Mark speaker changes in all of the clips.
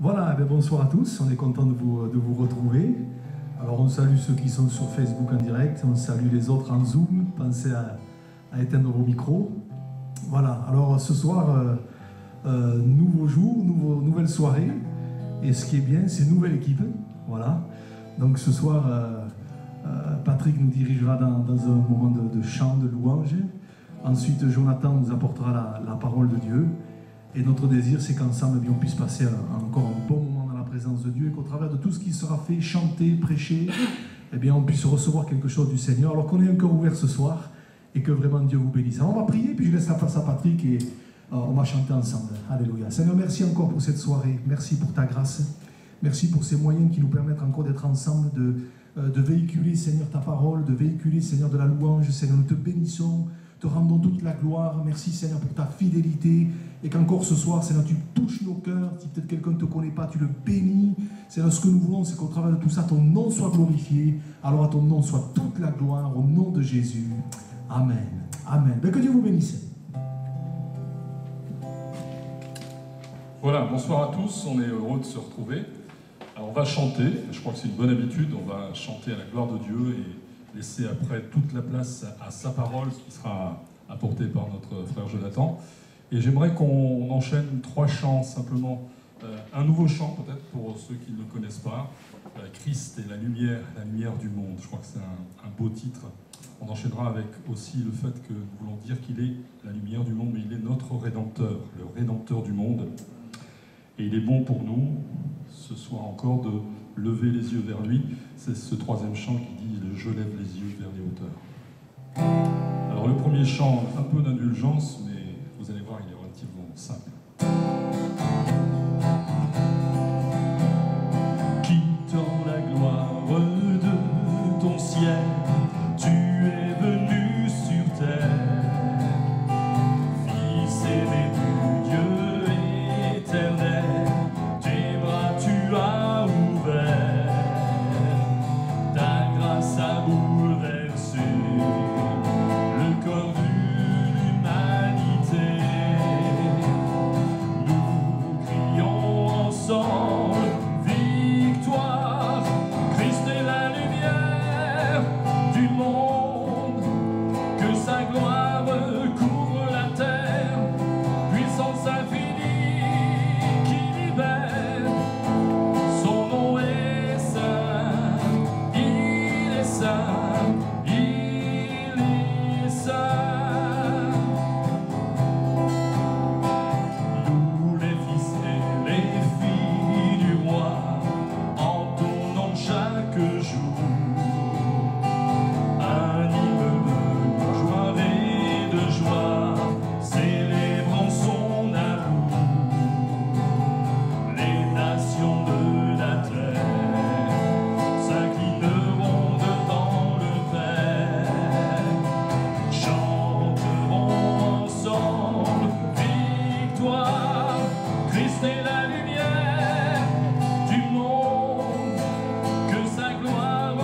Speaker 1: Voilà, bonsoir à tous, on est content de vous retrouver. Alors on salue ceux qui sont sur Facebook en direct, on salue les autres en Zoom, pensez à éteindre vos micros. Voilà, alors ce soir, nouveau jour, nouvelle soirée, et ce qui est bien, c'est une nouvelle équipe, voilà. Donc ce soir, Patrick nous dirigera dans un moment de chant, de louange. Ensuite, Jonathan nous apportera la parole de Dieu. Et notre désir, c'est qu'ensemble, on puisse passer encore un bon moment dans la présence de Dieu et qu'au travers de tout ce qui sera fait, chanter, prêcher, eh bien, on puisse recevoir quelque chose du Seigneur, alors qu'on ait un cœur ouvert ce soir et que vraiment Dieu vous bénisse. Alors, on va prier, puis je laisse la place à Patrick et on va chanter ensemble. Alléluia. Seigneur, merci encore pour cette soirée. Merci pour ta grâce. Merci pour ces moyens qui nous permettent encore d'être ensemble, de véhiculer, Seigneur, ta parole, de véhiculer, Seigneur, de la louange. Seigneur, nous te bénissons. Te rendons toute la gloire. Merci Seigneur pour ta fidélité et qu'encore ce soir, Seigneur, tu touches nos cœurs. Si peut-être quelqu'un ne te connaît pas, tu le bénis. Seigneur, ce que nous voulons, c'est qu'au travers de tout ça, ton nom soit glorifié. Alors à ton nom soit toute la gloire au nom de Jésus. Amen. Amen. Que Dieu vous bénisse.
Speaker 2: Voilà, bonsoir à tous. On est heureux de se retrouver. Alors on va chanter. Je crois que c'est une bonne habitude. On va chanter à la gloire de Dieu et laisser après toute la place à sa parole qui sera apportée par notre frère Jonathan. Et j'aimerais qu'on enchaîne 3 chants simplement. Un nouveau chant peut-être pour ceux qui ne le connaissent pas. Christ est la lumière du monde. Je crois que c'est un beau titre. On enchaînera avec aussi le fait que nous voulons dire qu'il est la lumière du monde, mais il est notre Rédempteur, le Rédempteur du monde. Et il est bon pour nous, ce soir encore, de lever les yeux vers lui. C'est ce 3e chant qui dit « Je lève les yeux vers les hauteurs ». Alors le premier chant, un peu d'indulgence, mais vous allez voir, il est relativement simple.
Speaker 3: Quittant la gloire de ton ciel, tu es venu sur terre, Fils aimé du Dieu éternel, tes bras tu as ouvert, ta grâce a bouleversé le corps de l'humanité. Nous crions ensemble victoire, Christ est la lumière du monde, que sa gloire couvre la terre, puissance infinie qui libère, son nom est saint, il est saint, il est saint. Nous les fils et les filles du roi, entonnons chaque jour un hymne de joie et de joie, célébrant son amour. Les nations de la terre s'inclineront devant le Père, chanteront ensemble victoire, Christ est la lumière du monde, que sa gloire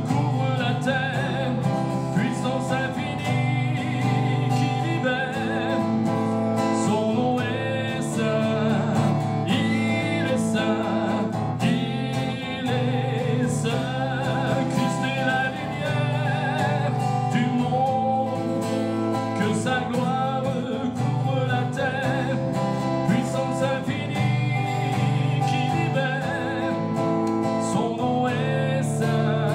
Speaker 3: couvre la terre, puissance infinie qui libère, son nom est saint, il est saint, il est saint. Christ est la lumière du monde, que sa gloire couvre la terre, puissance infinie qui libère, son nom est saint,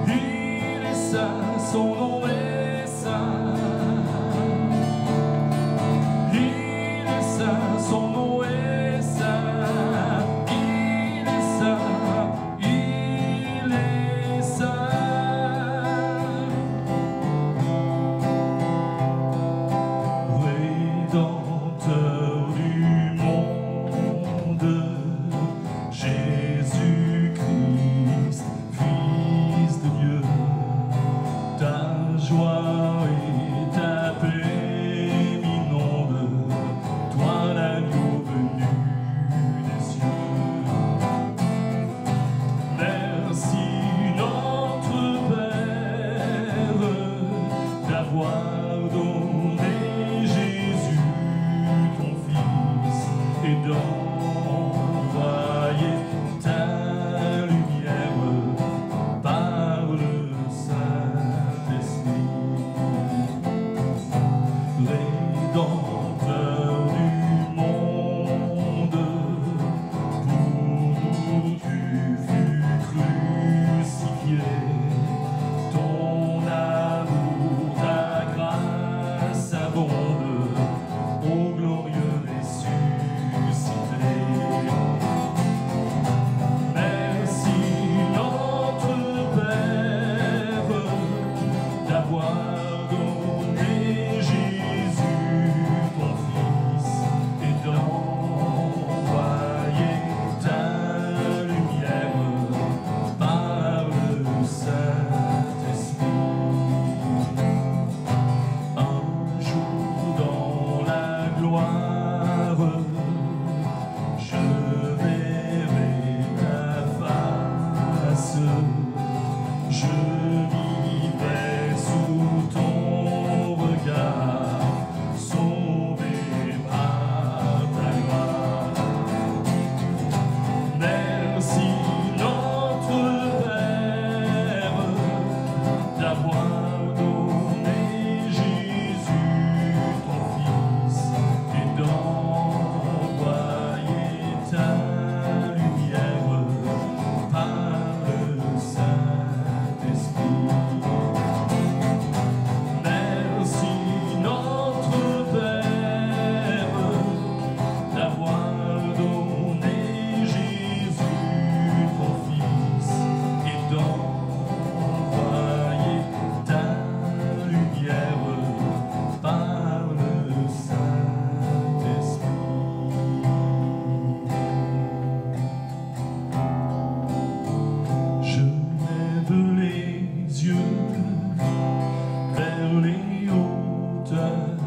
Speaker 3: il est saint, son nom est saint, il est saint, son nom est saint, il est saint, il est saint. Rédempteur du monde, Jésus-Christ, Fils de Dieu, ta joie et ta paix m'inondent, toi l'agneau venu des cieux. Merci notre Père d'avoir donné Jésus ton Fils. et d'envoyer ta lumière par le Saint-Esprit. Rédempteur du monde, pour nous tu fus crucifié. Ton amour, ta grâce abonde, ô glorieux ressuscité. Merci notre Père d'avoir donné Jésus ton Fils et d'envoyer ta lumière par le Saint-Esprit. Un jour dans la gloire, je verrai ta face. Je vivrai sous ton regard, sauvé par ta grâce. Merci notre Père d'avoir donné Jésus ton Fils et d'envoyer ta lumière par le Saint-Esprit. Merci notre Père d'avoir donné Jésus ton Fils et d'envoyer ta lumière par le Saint-Esprit. Je lève les yeux vers les hauteurs,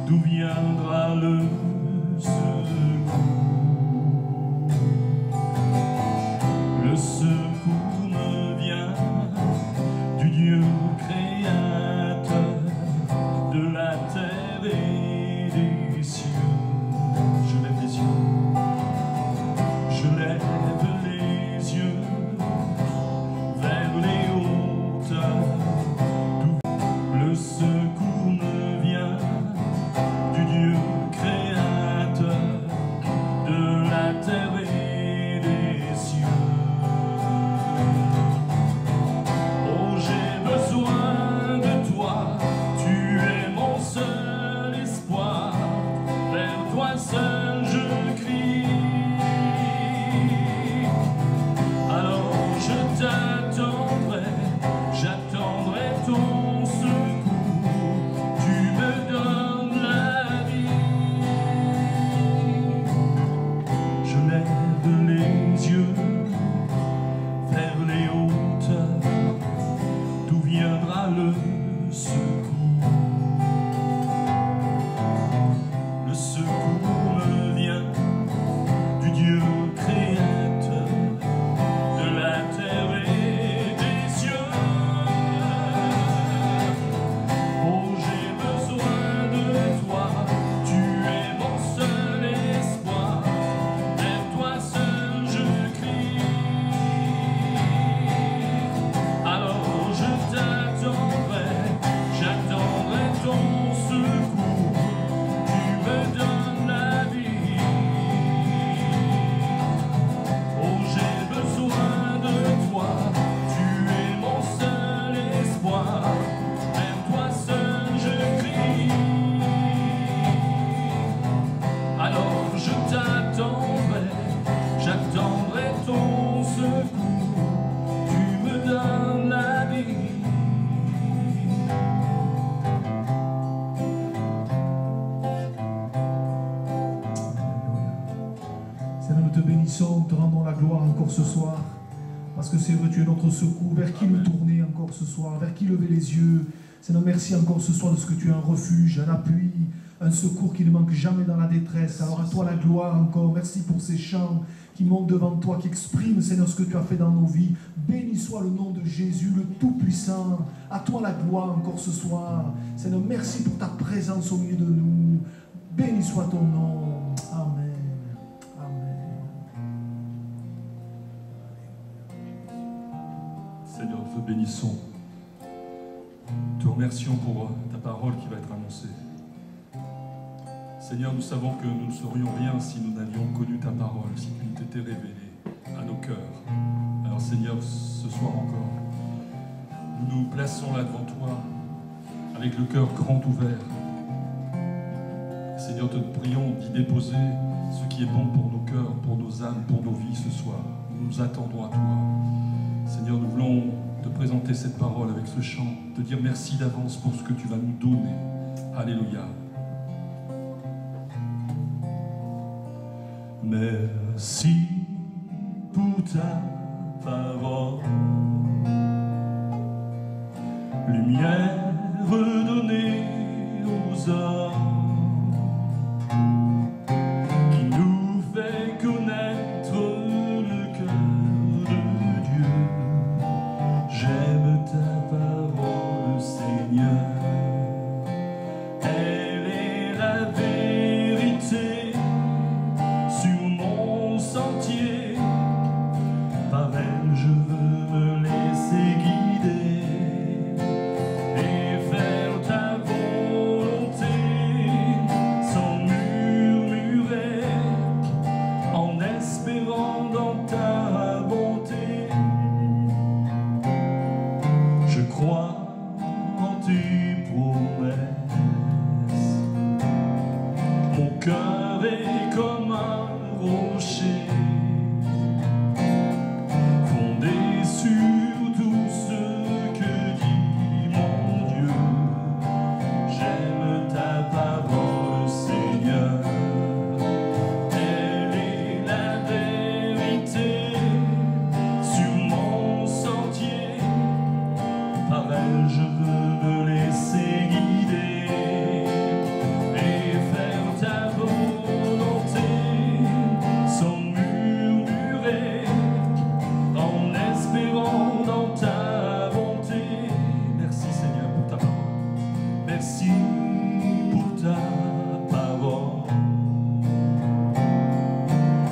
Speaker 3: d'où viendra le secours. Le secours me vient du Dieu créateur de la terre et des cieux. Je lève les yeux, je lève les yeux vers les hauteurs, d'où le secours me vient du Dieu créateur de la terre et des cieux. Oh, j'ai besoin de toi, tu es mon seul espoir, vers toi seul je crie. Alors je t'attendrai, j'attendrai ton secours, tu me donnes la vie. Je lève les yeux vers les hauteurs, d'où viendra le secours. Le secours me vient du Dieu créateur de la terre et des cieux. Oh, j'ai besoin de toi, tu es mon seul espoir, vers toi seul je crie. Alors je t'attendrai, j'attendrai ton secours, tu me donnes la vie. Oh, j'ai besoin de toi, tu es mon seul espoir, vers toi seul je crie. Alors je t'attendrai, j'attendrai ton secours, tu me donnes la vie.
Speaker 1: Seigneur, nous te bénissons, te rendons la gloire encore ce soir, parce que c'est vrai, tu es notre secours, vers qui nous tourner encore ce soir, vers qui lever les yeux. Seigneur, merci encore ce soir de ce que tu es un refuge, un appui, un secours qui ne manque jamais dans la détresse. Alors à toi la gloire encore, merci pour ces chants qui montent devant toi, qui expriment, Seigneur, ce que tu as fait dans nos vies. Béni soit le nom de Jésus, le Tout-Puissant. À toi la gloire encore ce soir. Seigneur, merci pour ta présence au milieu de nous. Béni soit ton nom. Amen.
Speaker 2: nous te bénissons. Te remercions pour ta parole qui va être annoncée. Seigneur, nous savons que nous ne serions rien si nous n'avions connu ta parole, si tu nous t'étais révélée à nos cœurs. Alors Seigneur, ce soir encore, nous nous plaçons là devant toi, avec le cœur grand ouvert. Seigneur, te prions d'y déposer ce qui est bon pour nos cœurs, pour nos âmes, pour nos vies ce soir. Nous nous attendons à toi. Seigneur, nous voulons te présenter cette parole avec ce chant, te dire merci d'avance pour ce que tu vas nous donner. Alléluia.
Speaker 3: Merci pour ta parole, lumière redonnée aux hommes, qui nous fait connaître le cœur de Dieu. J'aime ta parole, Seigneur, elle est la vérité sur mon sentier. Par elle je veux me laisser guider et faire ta volonté sans murmurer, en espérant dans ta bonté. Je crois en tes promesses, mon cœur est comme un rocher fondé sur tout ce que dit mon Dieu. J'aime ta parole, Seigneur, elle est la vérité sur mon sentier. Par elle je veux me laisser guider et faire ta volonté sans murmurer, en espérant dans ta bonté. Merci Seigneur pour ta parole. Merci pour ta parole.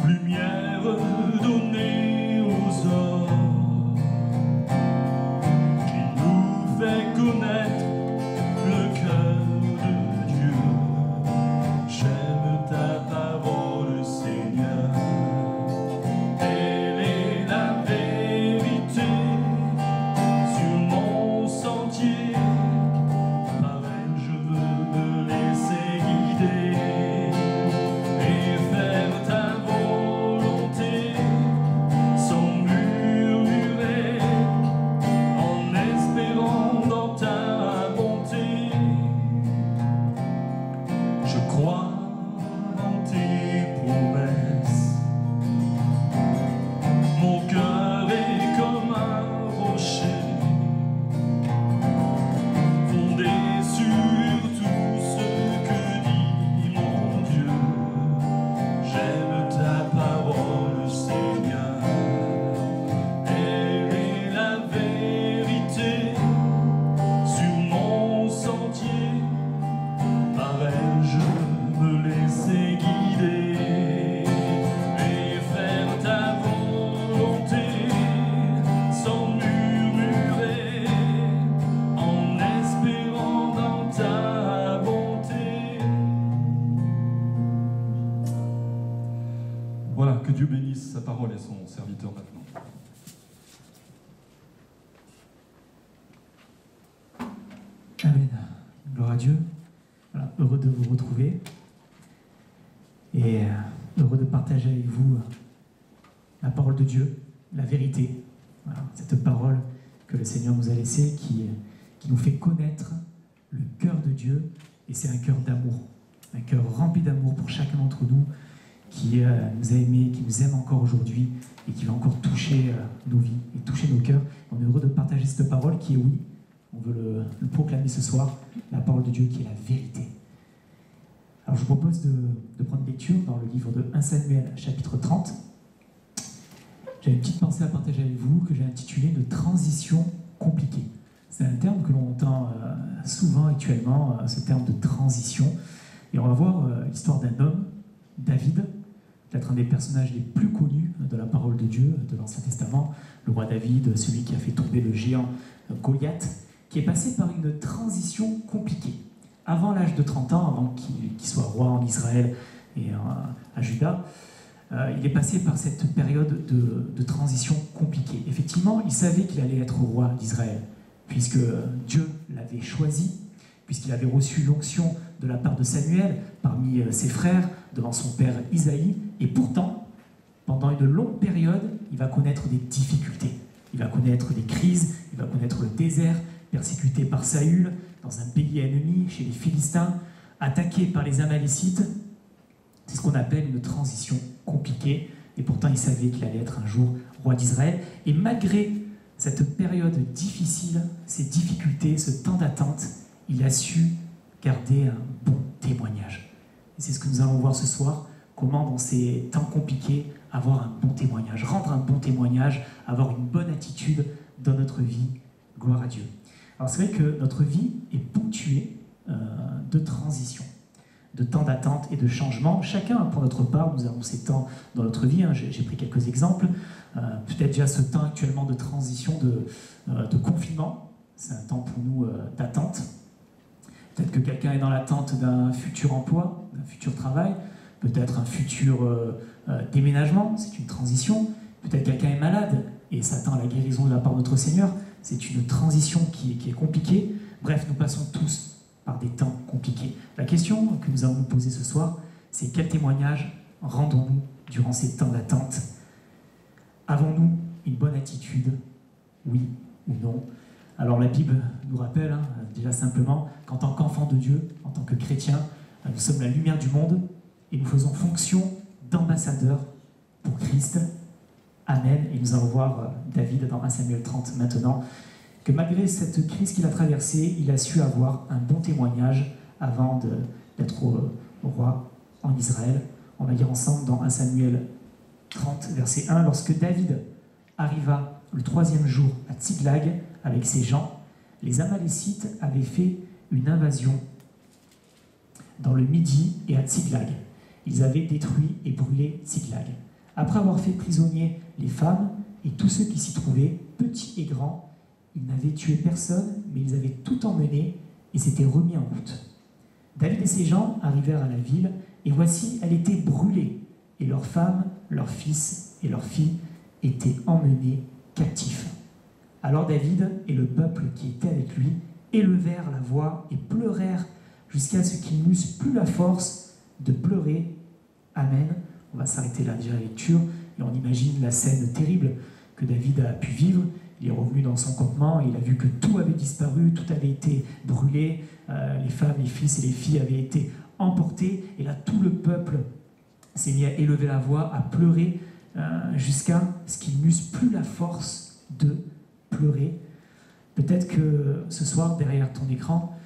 Speaker 3: Lumière donnée aux hommes, qui nous fait connaître le cœur de Dieu. J'aime ta parole, Seigneur, elle est la vérité sur mon sentier. Par elle je veux me laisser guider et faire ta volonté sans murmurer, en espérant dans ta bonté. Je crois en tes promesses, mon cœur est comme un rocher fondé sur tout ce que dit mon Dieu. J'aime ta parole, Seigneur, elle est la vérité sur mon sentier. Par elle je veux me laisser guider et faire ta volonté sans murmurer, en espérant dans ta bonté.
Speaker 2: Voilà, que Dieu bénisse sa parole et son serviteur maintenant.
Speaker 4: Amen. Gloire à Dieu. Voilà, heureux de vous retrouver et heureux de partager avec vous la parole de Dieu, la vérité. Voilà, cette parole que le Seigneur nous a laissée qui nous fait connaître le cœur de Dieu, et c'est un cœur d'amour, un cœur rempli d'amour pour chacun d'entre nous qui nous a aimés, qui nous aime encore aujourd'hui et qui va encore toucher nos vies et toucher nos cœurs. On est heureux de partager cette parole qui est oui. On veut le proclamer ce soir, la parole de Dieu qui est la vérité. Alors je vous propose de prendre lecture dans le livre de 1 Samuel, chapitre 30. J'ai une petite pensée à partager avec vous que j'ai intitulée « De transition compliquée ». C'est un terme que l'on entend souvent actuellement, ce terme de transition. Et on va voir l'histoire d'un homme, David, peut-être un des personnages les plus connus de la parole de Dieu, de l'Ancien Testament, le roi David, celui qui a fait tomber le géant Goliath, qui est passé par une transition compliquée. Avant l'âge de 30 ans, avant qu'il soit roi en Israël et à Juda, il est passé par cette période de transition compliquée. Effectivement, il savait qu'il allait être roi d'Israël, puisque Dieu l'avait choisi, puisqu'il avait reçu l'onction de la part de Samuel parmi ses frères, devant son père Isaïe, et pourtant, pendant une longue période, il va connaître des difficultés. Il va connaître des crises, il va connaître le désert, persécuté par Saül, dans un pays ennemi, chez les Philistins, attaqué par les Amalécites. C'est ce qu'on appelle une transition compliquée, et pourtant il savait qu'il allait être un jour roi d'Israël. Et malgré cette période difficile, ces difficultés, ce temps d'attente, il a su garder un bon témoignage. Et c'est ce que nous allons voir ce soir, comment dans ces temps compliqués, avoir un bon témoignage, rendre un bon témoignage, avoir une bonne attitude dans notre vie. Gloire à Dieu. Alors c'est vrai que notre vie est ponctuée de transition, de temps d'attente et de changement. Chacun, pour notre part, nous avons ces temps dans notre vie. J'ai pris quelques exemples. Peut-être déjà ce temps actuellement de transition, de confinement. C'est un temps pour nous d'attente. Peut-être que quelqu'un est dans l'attente d'un futur emploi, d'un futur travail. Peut-être un futur déménagement, c'est une transition. Peut-être quelqu'un est malade et s'attend à la guérison de la part de notre Seigneur. C'est une transition qui est compliquée. Bref, nous passons tous par des temps compliqués. La question que nous allons nous poser ce soir, c'est quel témoignage rendons-nous durant ces temps d'attente? Avons-nous une bonne attitude? Oui ou non? Alors la Bible nous rappelle, déjà simplement, qu'en tant qu'enfant de Dieu, en tant que chrétien, nous sommes la lumière du monde et nous faisons fonction d'ambassadeurs pour Christ. Amen. Et nous allons voir David dans 1 Samuel 30 maintenant, que malgré cette crise qu'il a traversée, il a su avoir un bon témoignage avant d'être roi en Israël. On va lire ensemble dans 1 Samuel 30, verset 1, lorsque David arriva le 3e jour à Tsiglag avec ses gens, les Amalécites avaient fait une invasion dans le Midi et à Tsiglag. Ils avaient détruit et brûlé Tsiglag. Après avoir fait prisonniers les femmes et tous ceux qui s'y trouvaient, petits et grands, ils n'avaient tué personne, mais ils avaient tout emmené et s'étaient remis en route. David et ses gens arrivèrent à la ville, et voici, elle était brûlée, et leurs femmes, leurs fils et leurs filles étaient emmenés captifs. Alors David et le peuple qui était avec lui élevèrent la voix et pleurèrent jusqu'à ce qu'ils n'eussent plus la force de pleurer. Amen. On va s'arrêter là déjà à la lecture, et on imagine la scène terrible que David a pu vivre. Il est revenu dans son campement et il a vu que tout avait disparu, tout avait été brûlé, les femmes, les fils et les filles avaient été emportés, et là tout le peuple s'est mis à élever la voix, à pleurer, jusqu'à ce qu'ils n'eussent plus la force de pleurer. Peut-être que ce soir, derrière ton écran,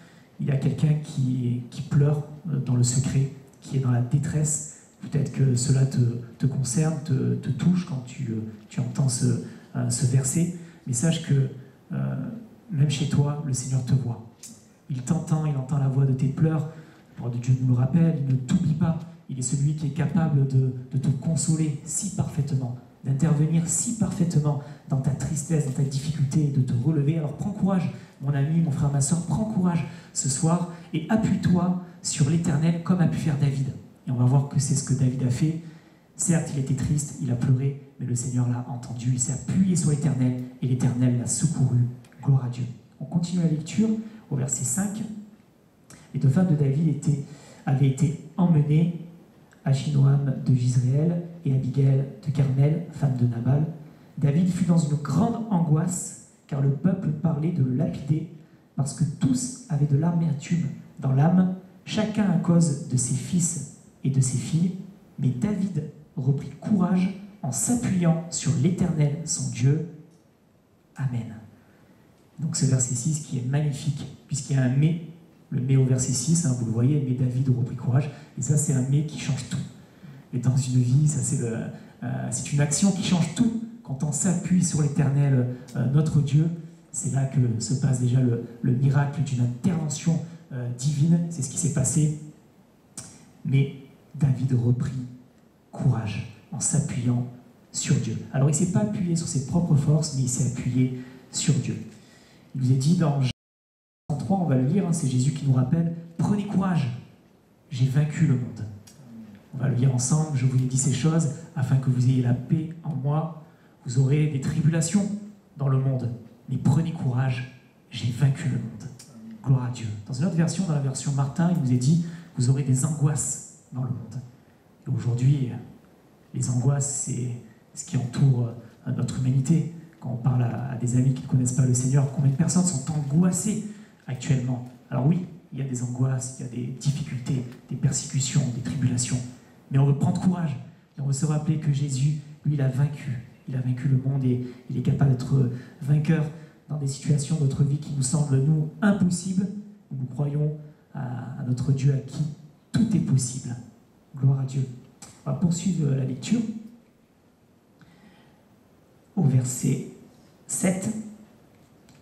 Speaker 4: il y a quelqu'un qui pleure dans le secret, qui est dans la détresse. Peut-être que cela te concerne, te touche quand tu entends ce verset. Mais sache que même chez toi, le Seigneur te voit. Il t'entend, il entend la voix de tes pleurs. La parole de Dieu nous le rappelle, il ne t'oublie pas. Il est celui qui est capable de te consoler si parfaitement, d'intervenir si parfaitement dans ta tristesse, dans ta difficulté, de te relever. Alors prends courage, mon ami, mon frère, ma soeur, prends courage ce soir et appuie-toi sur l'Éternel comme a pu faire David. Et on va voir que c'est ce que David a fait. Certes, il était triste, il a pleuré, mais le Seigneur l'a entendu. Il s'est appuyé sur l'Éternel et l'Éternel l'a secouru. Gloire à Dieu. On continue la lecture au verset 5. Les 2 femmes de David avaient été emmenées, Achinoam de Jizréel et Abigail de Carmel, femme de Nabal. David fut dans une grande angoisse, car le peuple parlait de le lapider, parce que tous avaient de l'amertume dans l'âme, chacun à cause de ses fils et de ses filles. Mais David reprit courage en s'appuyant sur l'Éternel, son Dieu. Amen. Donc ce verset 6 qui est magnifique, puisqu'il y a un « mais », le « mais » au verset 6, vous le voyez, « mais David reprit courage », et ça c'est un « mais » qui change tout. Et dans une vie, ça c'est une action qui change tout. Quand on s'appuie sur l'Éternel, notre Dieu, c'est là que se passe déjà le miracle d'une intervention divine. C'est ce qui s'est passé. Mais David reprit courage en s'appuyant sur Dieu. Alors il ne s'est pas appuyé sur ses propres forces, mais il s'est appuyé sur Dieu. Il vous est dit dans Jean 33, on va le lire, c'est Jésus qui nous rappelle, prenez courage, j'ai vaincu le monde. On va le lire ensemble, je vous ai dit ces choses, afin que vous ayez la paix en moi, vous aurez des tribulations dans le monde, mais prenez courage, j'ai vaincu le monde. Gloire à Dieu. Dans une autre version, dans la version Martin, il nous est dit, vous aurez des angoisses dans le monde. Et aujourd'hui, les angoisses, c'est ce qui entoure notre humanité. Quand on parle à des amis qui ne connaissent pas le Seigneur, combien de personnes sont angoissées actuellement? Alors oui, il y a des angoisses, il y a des difficultés, des persécutions, des tribulations. Mais on veut prendre courage. Et on veut se rappeler que Jésus, lui, il a vaincu. Il a vaincu le monde et il est capable d'être vainqueur dans des situations de notre vie qui nous semblent, nous, impossibles. Nous croyons à notre Dieu à qui tout est possible. Gloire à Dieu. On va poursuivre la lecture. Au verset 7,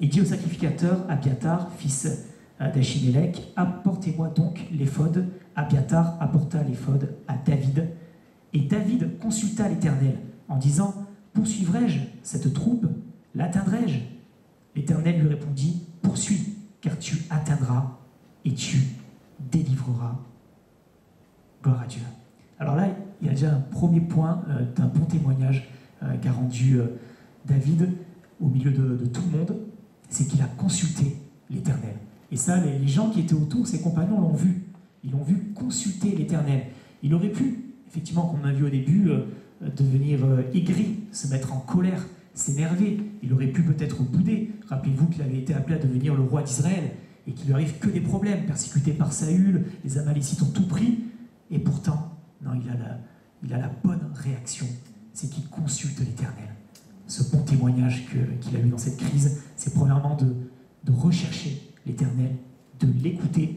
Speaker 4: il dit au sacrificateur Abiatar, fils d'Achimélec, apportez-moi donc l'éphod. Abiatar apporta l'éphod à David. Et David consulta l'Éternel en disant, poursuivrai-je cette troupe? L'atteindrai-je? L'Éternel lui répondit, poursuis, car tu atteindras et tu délivreras. Gloire à Dieu. Alors là, il y a déjà un premier point d'un bon témoignage qu'a rendu David au milieu de tout le monde, c'est qu'il a consulté l'Éternel. Et ça, les gens qui étaient autour, ses compagnons l'ont vu. Ils l'ont vu consulter l'Éternel. Il aurait pu, effectivement, comme on a vu au début, devenir aigri, se mettre en colère, s'énerver. Il aurait pu peut-être bouder. Rappelez-vous qu'il avait été appelé à devenir le roi d'Israël et qu'il lui arrive que des problèmes, persécuté par Saül, les Amalécites ont tout pris. Et pourtant, non, il a la bonne réaction, c'est qu'il consulte l'Éternel. Ce bon témoignage qu'il a eu dans cette crise, c'est premièrement de rechercher l'Éternel, de l'écouter.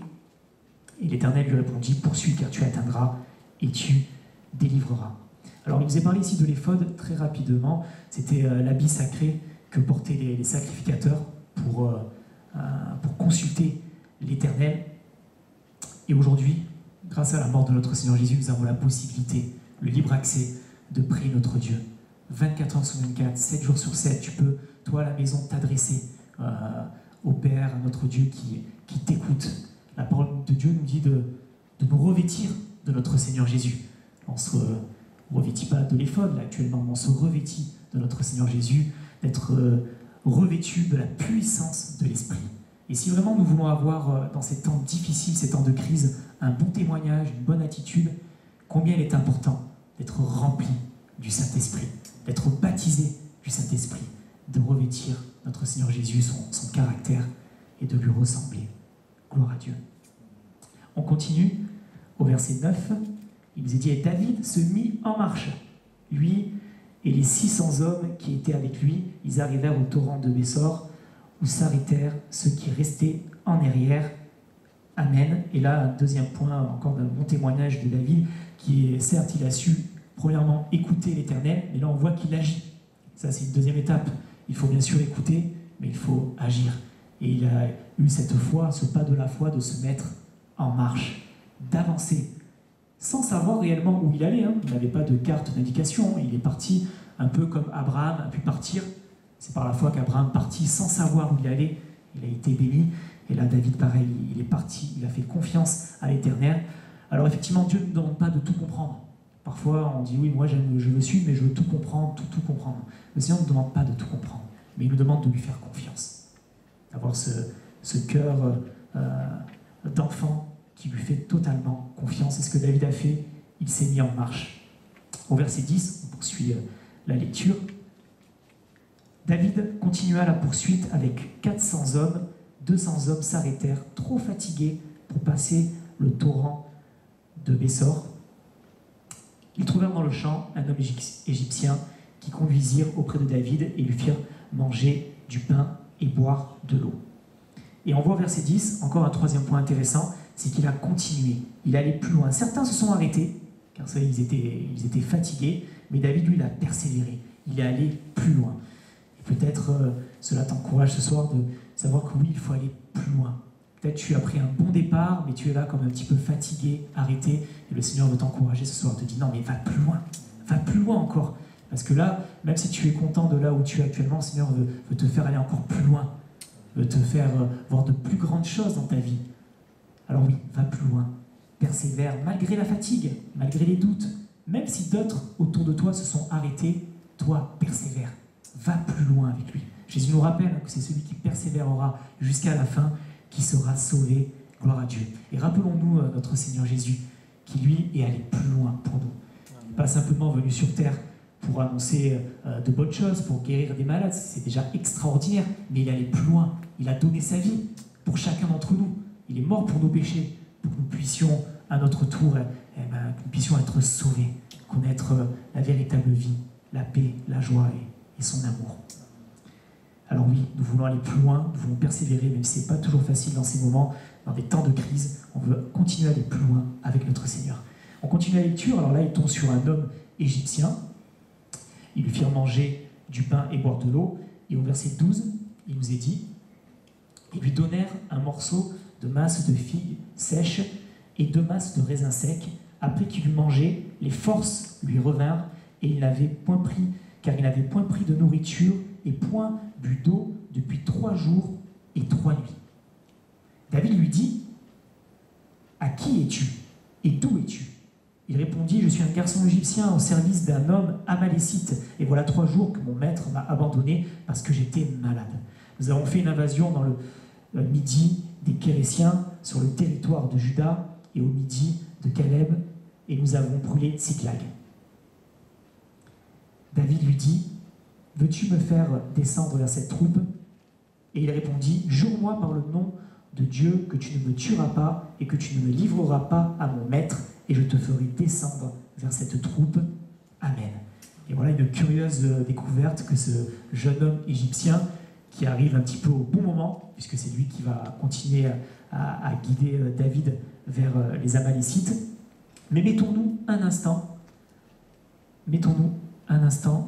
Speaker 4: Et l'Éternel lui répondit, poursuis car tu atteindras et tu délivreras. Alors il nous est parlé ici de l'éphod très rapidement. C'était l'habit sacré que portaient les sacrificateurs pour consulter l'Éternel. Et aujourd'hui, grâce à la mort de notre Seigneur Jésus, nous avons la possibilité, le libre accès de prier notre Dieu. 24 heures sur 24, 7 jours sur 7, tu peux, toi à la maison, t'adresser au Père, à notre Dieu qui t'écoute. La parole de Dieu nous dit de nous revêtir de notre Seigneur Jésus. On ne se revêtit pas de l'éphod, là, actuellement, mais on se revêtit de notre Seigneur Jésus, d'être revêtu de la puissance de l'Esprit. Et si vraiment nous voulons avoir, dans ces temps difficiles, ces temps de crise, un bon témoignage, une bonne attitude, combien il est important d'être rempli du Saint-Esprit, d'être baptisé du Saint-Esprit, de revêtir notre Seigneur Jésus, son caractère, et de lui ressembler. Gloire à Dieu. On continue au verset 9. Il nous est dit, et David se mit en marche. Lui et les 600 hommes qui étaient avec lui, ils arrivèrent au torrent de Bessor, où s'arrêtèrent ceux qui restaient en arrière. Amen. Et là, un deuxième point, encore d'un bon témoignage de David, qui est, certes, il a su, premièrement, écouter l'Éternel, mais là, on voit qu'il agit. Ça, c'est une deuxième étape. Il faut bien sûr écouter, mais il faut agir. Et il a eu cette foi, ce pas de la foi, de se mettre en marche, d'avancer, sans savoir réellement où il allait. Il n'avait pas de carte d'indication. Il est parti un peu comme Abraham a pu partir. C'est par la foi qu'Abraham partit sans savoir où il allait. Il a été béni. Et là, David, pareil, il est parti. Il a fait confiance à l'Éternel. Alors effectivement, Dieu ne nous demande pas de tout comprendre. Parfois, on dit, oui, moi, je le suis, mais je veux tout comprendre, tout comprendre. Le Seigneur ne nous demande pas de tout comprendre, mais il nous demande de lui faire confiance. D'avoir ce cœur d'enfant qui lui fait totalement confiance. C'est ce que David a fait. Il s'est mis en marche. Au verset 10, on poursuit la lecture. David continua la poursuite avec 400 hommes. 200 hommes s'arrêtèrent, trop fatigués pour passer le torrent de Bessor. Ils trouvèrent dans le champ un homme égyptien qui conduisirent auprès de David et lui firent manger du pain et boire de l'eau. Et on voit au verset 10, encore un troisième point intéressant, c'est qu'il a continué. Il allait plus loin. Certains se sont arrêtés, car ça, ils étaient fatigués, mais David, lui, il a persévéré. Il est allé plus loin. Et peut-être cela t'encourage ce soir de savoir que oui, il faut aller plus loin. Peut-être tu as pris un bon départ, mais tu es là comme un petit peu fatigué, arrêté, et le Seigneur veut t'encourager ce soir, te dit non, mais va plus loin encore. Parce que là, même si tu es content de là où tu es actuellement, le Seigneur veut te faire aller encore plus loin, veut te faire voir de plus grandes choses dans ta vie. Alors oui, va plus loin, persévère, malgré la fatigue, malgré les doutes, même si d'autres autour de toi se sont arrêtés, toi, persévère, va plus loin avec lui. Jésus nous rappelle que c'est celui qui persévérera jusqu'à la fin qui sera sauvé. Gloire à Dieu. Et rappelons-nous notre Seigneur Jésus, qui lui est allé plus loin pour nous. Il n'est pas simplement venu sur terre pour annoncer de bonnes choses, pour guérir des malades, c'est déjà extraordinaire, mais il est allé plus loin. Il a donné sa vie pour chacun d'entre nous. Il est mort pour nos péchés, pour que nous puissions, à notre tour, que nous puissions être sauvés, connaître la véritable vie, la paix, la joie et son amour. Alors oui, nous voulons aller plus loin, nous voulons persévérer, même si ce n'est pas toujours facile dans ces moments, dans des temps de crise, on veut continuer à aller plus loin avec notre Seigneur. On continue la lecture, alors là il tombe sur un homme égyptien, ils lui firent manger du pain et boire de l'eau, et au verset 12, il nous est dit, ils lui donnèrent un morceau de masse de figues sèches et 2 masses de raisins secs. Après qu'il eut mangé, les forces lui revinrent, et il n'avait point pris, car il n'avait point pris de nourriture et point bu d'eau depuis 3 jours et 3 nuits. David lui dit, « À qui es-tu et d'où es-tu » Il répondit, « Je suis un garçon égyptien au service d'un homme amalécite, et voilà 3 jours que mon maître m'a abandonné parce que j'étais malade. Nous avons fait une invasion dans le midi des Kérésiens sur le territoire de Juda et au midi de Caleb, et nous avons brûlé Tsiklag. » David lui dit, « Veux-tu me faire descendre vers cette troupe ?» Et il répondit, « Jure-moi par le nom de Dieu que tu ne me tueras pas et que tu ne me livreras pas à mon maître, et je te ferai descendre vers cette troupe. Amen. » Et voilà une curieuse découverte que ce jeune homme égyptien, qui arrive un petit peu au bon moment, puisque c'est lui qui va continuer à guider David vers les Amalécites. Mais mettons-nous un instant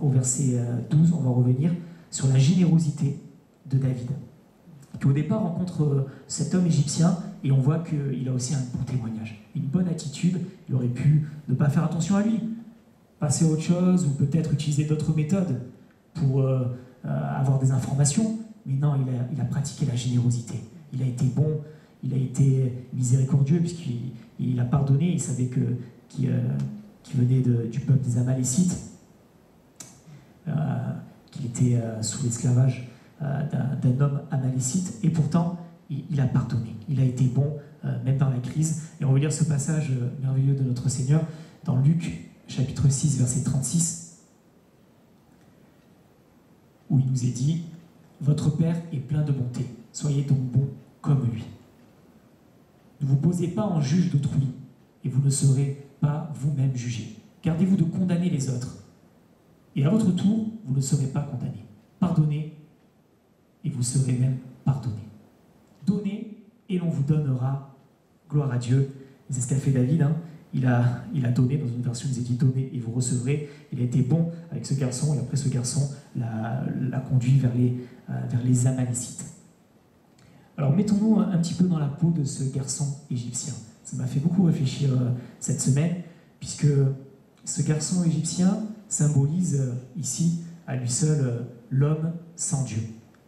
Speaker 4: au verset 12, on va revenir sur la générosité de David, qui au départ rencontre cet homme égyptien, et on voit qu'il a aussi un bon témoignage, une bonne attitude. Il aurait pu ne pas faire attention à lui, passer à autre chose, ou peut-être utiliser d'autres méthodes pour avoir des informations, mais non, il a pratiqué la générosité. Il a été bon, il a été miséricordieux, puisqu'il a pardonné, il savait qu'il venait du peuple des Amalécites, qu'il était sous l'esclavage d'un homme amalécite, et pourtant il a pardonné, il a été bon même dans la crise. Et on va lire ce passage merveilleux de notre Seigneur dans Luc chapitre 6 verset 36, où il nous est dit, « Votre Père est plein de bonté, soyez donc bons comme lui. Ne vous posez pas en juge d'autrui, et vous ne serez pas vous-même jugés. Gardez-vous de condamner les autres, et à votre tour, vous ne serez pas condamnés. Pardonnez, et vous serez même pardonnés. Donnez, et l'on vous donnera. Gloire à Dieu. » C'est ce qu'a fait David. Hein. Il a donné, dans une version, il nous a dit « Donnez, et vous recevrez ». Il a été bon avec ce garçon, et après ce garçon l'a conduit vers les Amalécites. Alors mettons-nous un petit peu dans la peau de ce garçon égyptien. Ça m'a fait beaucoup réfléchir cette semaine, puisque ce garçon égyptien symbolise ici, à lui seul, l'homme sans Dieu,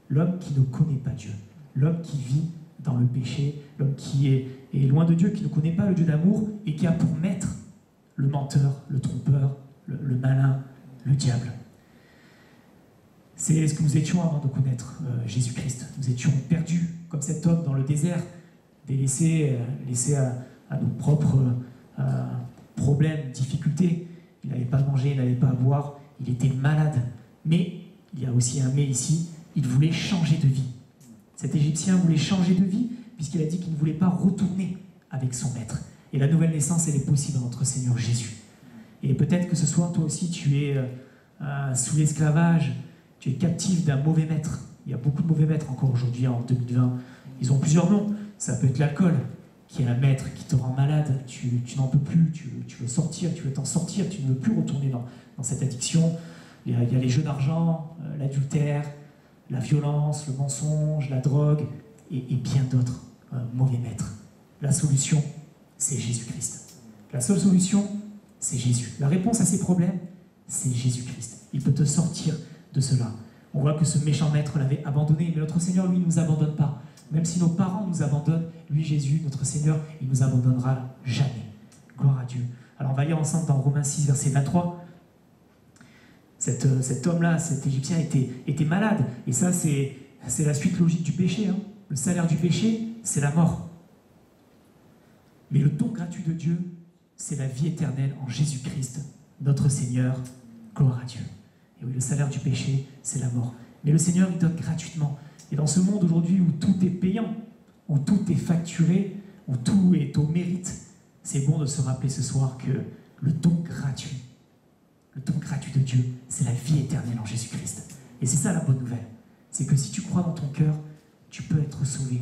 Speaker 4: l'homme qui ne connaît pas Dieu, l'homme qui vit dans le péché, l'homme qui est loin de Dieu, qui ne connaît pas le Dieu d'amour et qui a pour maître le menteur, le trompeur, le malin, le diable. C'est ce que nous étions avant de connaître Jésus-Christ. Nous étions perdus, comme cet homme dans le désert, laissés à nos propres problèmes, difficultés. Il n'avait pas à manger, il n'avait pas à boire, il était malade. Mais, il y a aussi un mais ici, il voulait changer de vie. Cet Égyptien voulait changer de vie, puisqu'il a dit qu'il ne voulait pas retourner avec son maître. Et la nouvelle naissance, elle est possible dans notre Seigneur Jésus. Et peut-être que ce soir, toi aussi, tu es sous l'esclavage, tu es captif d'un mauvais maître. Il y a beaucoup de mauvais maîtres encore aujourd'hui, en 2020. Ils ont plusieurs noms. Ça peut être l'alcool, qui est un maître qui te rend malade. Tu n'en peux plus, tu veux sortir, tu veux t'en sortir, tu ne veux plus retourner dans cette addiction. Il y a les jeux d'argent, l'adultère, la violence, le mensonge, la drogue, et bien d'autres mauvais maîtres. La solution, c'est Jésus-Christ. La seule solution, c'est Jésus. La réponse à ces problèmes, c'est Jésus-Christ. Il peut te sortir de cela. On voit que ce méchant maître l'avait abandonné, mais notre Seigneur, lui, ne nous abandonne pas. Même si nos parents nous abandonnent, lui, Jésus, notre Seigneur, il ne nous abandonnera jamais. Gloire à Dieu. Alors on va lire ensemble dans Romains 6, verset 23. Cet homme-là, cet Égyptien, était malade. Et ça, c'est la suite logique du péché. Hein. Le salaire du péché, c'est la mort. Mais le don gratuit de Dieu, c'est la vie éternelle en Jésus-Christ, notre Seigneur. Gloire à Dieu. Et oui, le salaire du péché, c'est la mort. Mais le Seigneur, il donne gratuitement. Et dans ce monde aujourd'hui où tout est payant, où tout est facturé, où tout est au mérite, c'est bon de se rappeler ce soir que le don gratuit de Dieu, c'est la vie éternelle en Jésus-Christ. Et c'est ça la bonne nouvelle. C'est que si tu crois dans ton cœur, tu peux être sauvé.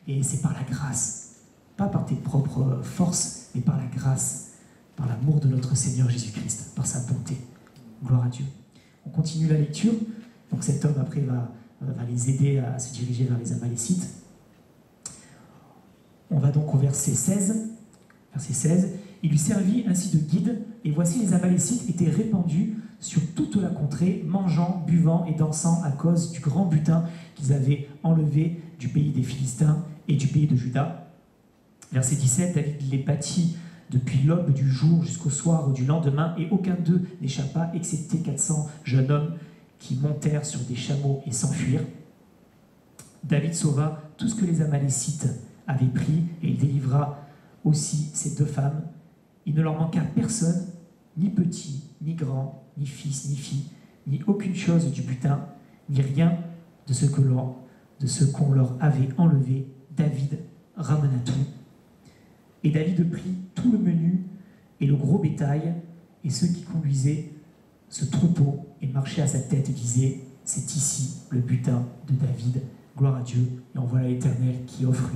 Speaker 4: Et c'est par la grâce, pas par tes propres forces, mais par la grâce, par l'amour de notre Seigneur Jésus-Christ, par sa bonté. Gloire à Dieu. On continue la lecture. Donc cet homme, après, va les aider à se diriger vers les Amalécites. On va donc au verset 16. Verset 16. Il lui servit ainsi de guide, et voici les Amalécites étaient répandus sur toute la contrée, mangeant, buvant et dansant à cause du grand butin qu'ils avaient enlevé du pays des Philistins et du pays de Juda. Verset 17. David les battit depuis l'aube du jour jusqu'au soir du lendemain, et aucun d'eux n'échappa, excepté 400 jeunes hommes qui montèrent sur des chameaux et s'enfuirent. David sauva tout ce que les Amalécites avaient pris, et il délivra aussi ces 2 femmes. Il ne leur manqua personne, ni petit, ni grand, ni fils, ni fille, ni aucune chose du butin, ni rien de ce qu'on leur avait enlevé. David ramena tout. Et David prit tout le menu et le gros bétail, et ceux qui conduisaient ce troupeau et marchaient à sa tête disaient: c'est ici le butin de David. Gloire à Dieu. Et on voit l'Éternel qui offre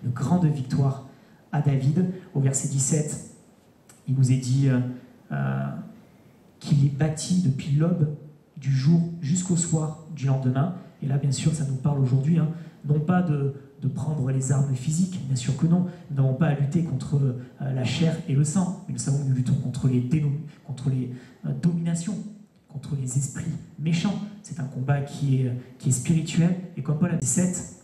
Speaker 4: une grande victoire à David. Au verset 17, il nous est dit qu'il est bâti depuis l'aube du jour jusqu'au soir du lendemain. Et là, bien sûr, ça nous parle aujourd'hui, hein, non pas de prendre les armes physiques, bien sûr que non. Nous n'avons pas à lutter contre la chair et le sang, mais nous savons que nous luttons contre les dominations, contre les esprits méchants. C'est un combat qui est spirituel. Et comme Paul a dit 7,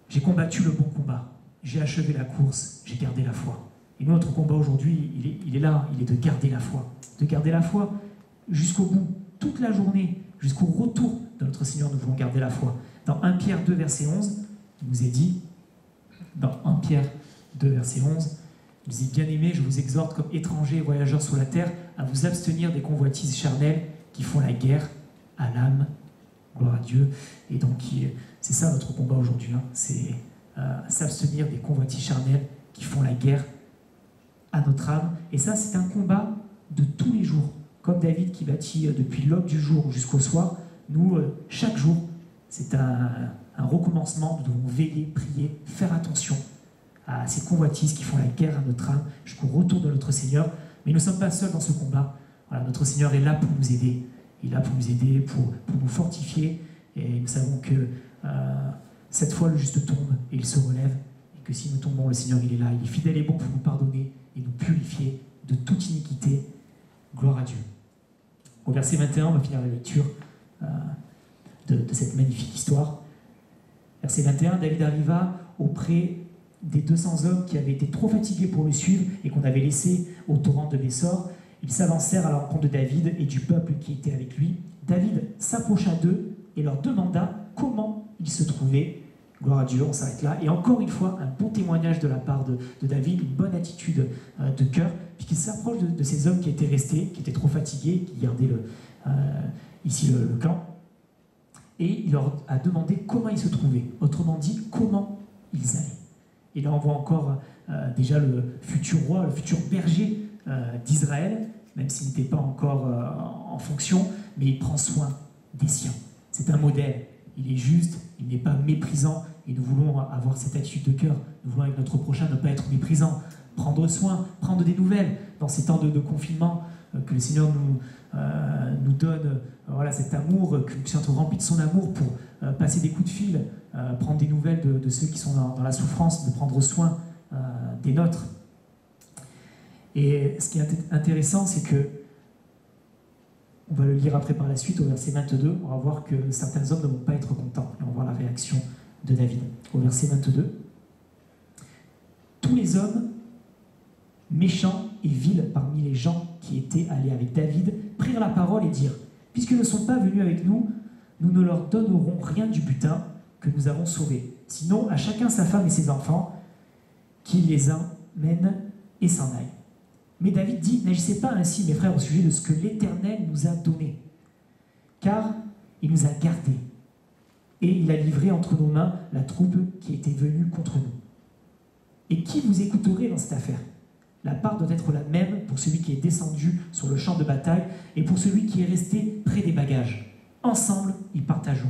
Speaker 4: j'ai combattu le bon combat, j'ai achevé la course, j'ai gardé la foi. Et nous, notre combat aujourd'hui, il est là, il est de garder la foi. De garder la foi jusqu'au bout, toute la journée, jusqu'au retour de notre Seigneur, nous voulons garder la foi. Dans 1 Pierre 2, verset 11, il nous est dit, dans 1 Pierre 2, verset 11, il nous dit: bien-aimés, je vous exhorte comme étrangers et voyageurs sur la terre à vous abstenir des convoitises charnelles qui font la guerre à l'âme. Gloire à Dieu. Et donc, c'est ça notre combat aujourd'hui, hein, c'est s'abstenir des convoitises charnelles qui font la guerre à notre âme. Et ça, c'est un combat de tous les jours. Comme David qui bâtit depuis l'aube du jour jusqu'au soir, nous, chaque jour, c'est un recommencement. Nous devons veiller, prier, faire attention à ces convoitises qui font la guerre à notre âme jusqu'au retour de notre Seigneur. Mais nous ne sommes pas seuls dans ce combat. Voilà, notre Seigneur est là pour nous aider. Il est là pour nous aider, pour nous fortifier. Et nous savons que cette fois, le juste tombe et il se relève. Et que si nous tombons, le Seigneur, il est là. Il est fidèle et bon pour nous pardonner et nous purifier de toute iniquité. Gloire à Dieu. Au verset 21, on va finir la lecture de cette magnifique histoire. Verset 21, David arriva auprès des 200 hommes qui avaient été trop fatigués pour le suivre et qu'on avait laissés au torrent de Bessor. Ils s'avancèrent à la rencontre de David et du peuple qui était avec lui. David s'approcha d'eux et leur demanda comment ils se trouvaient. Gloire à Dieu, on s'arrête là. Et encore une fois, un bon témoignage de la part de David, une bonne attitude de cœur, puisqu'il s'approche de ces hommes qui étaient restés, qui étaient trop fatigués, qui gardaient le camp. Et il leur a demandé comment ils se trouvaient. Autrement dit, comment ils allaient. Et là, on voit encore déjà le futur roi, le futur berger d'Israël, même s'il n'était pas encore en fonction, mais il prend soin des siens. C'est un modèle. Il est juste, il n'est pas méprisant, et nous voulons avoir cette attitude de cœur. Nous voulons avec notre prochain ne pas être méprisant, prendre soin, prendre des nouvelles dans ces temps de confinement, que le Seigneur nous donne cet amour, que nous puissions être remplis de son amour pour passer des coups de fil, prendre des nouvelles de ceux qui sont dans la souffrance, de prendre soin des nôtres. Et ce qui est intéressant, c'est que, on va le lire après par la suite, au verset 22, on va voir que certains hommes ne vont pas être contents. Et on va voir la réaction de David. Au verset 22, tous les hommes méchants et vils parmi les gens qui étaient allés avec David prirent la parole et dirent: puisqu'ils ne sont pas venus avec nous, nous ne leur donnerons rien du butin que nous avons sauvé. Sinon, à chacun sa femme et ses enfants, qu'il les emmène et s'en aille. Mais David dit: n'agissez pas ainsi, mes frères, au sujet de ce que l'Éternel nous a donné, car il nous a gardés, et il a livré entre nos mains la troupe qui était venue contre nous. Et qui vous écouterait dans cette affaire? La part doit être la même pour celui qui est descendu sur le champ de bataille et pour celui qui est resté près des bagages. Ensemble, ils partageront.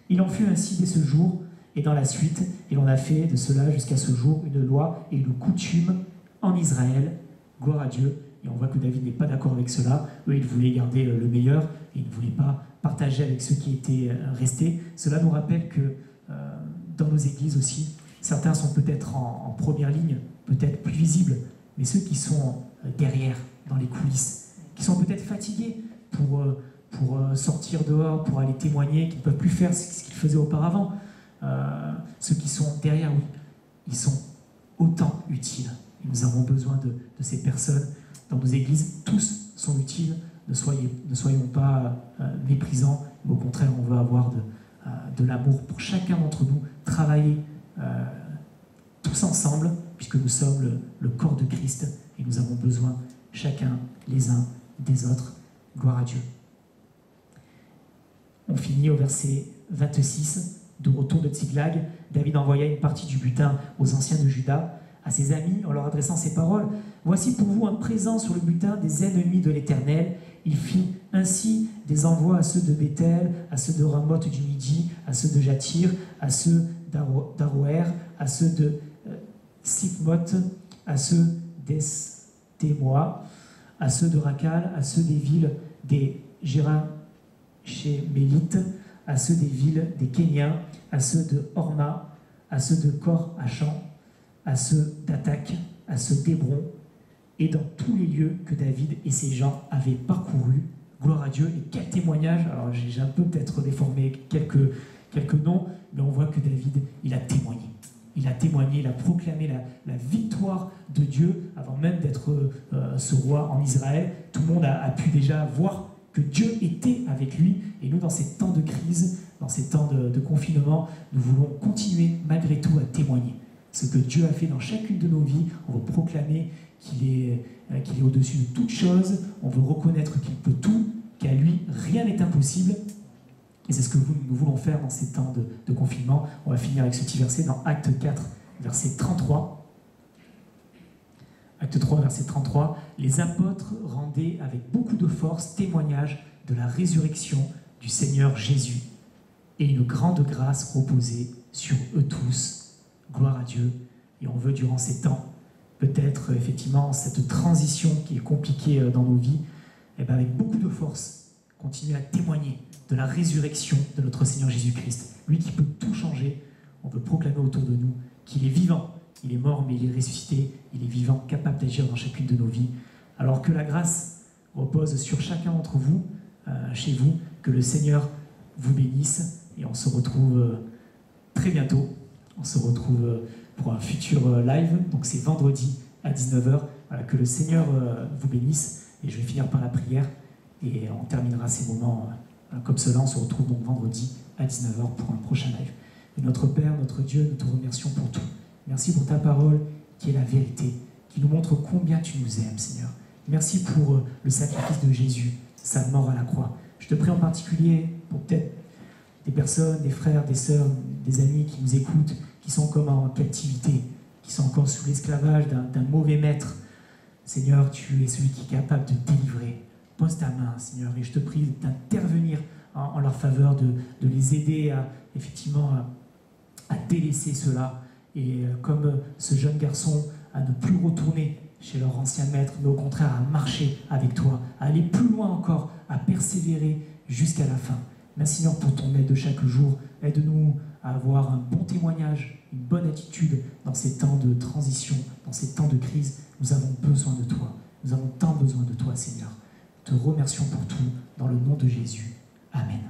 Speaker 4: Il en fut ainsi dès ce jour, et dans la suite, et l'on a fait de cela jusqu'à ce jour une loi et une coutume en Israël. Gloire à Dieu. Et on voit que David n'est pas d'accord avec cela. Eux, ils voulaient garder le meilleur, et ils ne voulaient pas partager avec ceux qui étaient restés. Cela nous rappelle que dans nos églises aussi, certains sont peut-être en première ligne, peut-être plus visibles, mais ceux qui sont derrière, dans les coulisses, qui sont peut-être fatigués pour sortir dehors, pour aller témoigner, qui ne peuvent plus faire ce qu'ils faisaient auparavant. Ceux qui sont derrière, oui, ils sont autant utiles. Et nous avons besoin de ces personnes dans nos églises. Tous sont utiles. Ne soyons pas méprisants. Au contraire, on veut avoir de l'amour pour chacun d'entre nous, travailler tous ensemble, puisque nous sommes le corps de Christ et nous avons besoin chacun les uns des autres. Gloire à Dieu. On finit au verset 26. De retour de Tsiglag, David envoya une partie du butin aux anciens de Juda, à ses amis, en leur adressant ces paroles: voici pour vous un présent sur le butin des ennemis de l'Éternel. Il fit ainsi des envois à ceux de Bethel, à ceux de Ramoth du Midi, à ceux de Jatir, à ceux d'Aroer, à ceux de Sifmoth, à ceux d'Estémoa, à ceux de Rakal, à ceux des villes des Gérachémélites, à ceux des villes des Kéniens, à ceux de Horma, à ceux de Cor-Achan, à ceux d'Attaque, à ceux d'Hébron, et dans tous les lieux que David et ses gens avaient parcourus. Gloire à Dieu. Et quel témoignage! Alors j'ai un peu peut-être déformé quelques noms, mais on voit que David, il a témoigné. Il a témoigné, il a proclamé la victoire de Dieu avant même d'être ce roi en Israël. Tout le monde a pu déjà voir que Dieu était avec lui. Et nous, dans ces temps de crise, dans ces temps de confinement, nous voulons continuer malgré tout à témoigner ce que Dieu a fait dans chacune de nos vies. On veut proclamer qu'il est au-dessus de toute chose. On veut reconnaître qu'il peut tout, qu'à lui, rien n'est impossible. Et c'est ce que nous voulons faire dans ces temps de confinement. On va finir avec ce petit verset dans Acte 4, verset 33. Acte 3, verset 33. Les apôtres rendaient avec beaucoup de force témoignage de la résurrection du Seigneur Jésus. Et une grande grâce reposait sur eux tous. Gloire à Dieu. Et on veut, durant ces temps, peut-être effectivement cette transition qui est compliquée dans nos vies, et bien avec beaucoup de force, continuer à témoigner de la résurrection de notre Seigneur Jésus-Christ. Lui qui peut tout changer. On veut proclamer autour de nous qu'il est vivant. Il est mort, mais il est ressuscité. Il est vivant, capable d'agir dans chacune de nos vies. Alors que la grâce repose sur chacun d'entre vous, chez vous, que le Seigneur vous bénisse. Et on se retrouve très bientôt. On se retrouve pour un futur live. Donc c'est vendredi à 19h. Voilà, que le Seigneur vous bénisse. Et je vais finir par la prière. Et on terminera ces moments comme cela. On se retrouve donc vendredi à 19h pour un prochain live. Et notre Père, notre Dieu, nous te remercions pour tout. Merci pour ta parole qui est la vérité, qui nous montre combien tu nous aimes, Seigneur. Merci pour le sacrifice de Jésus, sa mort à la croix. Je te prie en particulier pour peut-être des personnes, des frères, des sœurs, des amis qui nous écoutent, qui sont comme en captivité, qui sont encore sous l'esclavage d'un mauvais maître. Seigneur, tu es celui qui est capable de délivrer. Pose ta main, Seigneur, et je te prie d'intervenir en leur faveur, de les aider à délaisser cela. Et comme ce jeune garçon, à ne plus retourner chez leur ancien maître, mais au contraire à marcher avec toi, à aller plus loin encore, à persévérer jusqu'à la fin. Merci Seigneur pour ton aide de chaque jour. Aide-nous à avoir un bon témoignage, une bonne attitude dans ces temps de transition, dans ces temps de crise. Nous avons besoin de toi. Nous avons tant besoin de toi, Seigneur. Te remercions pour tout, dans le nom de Jésus. Amen.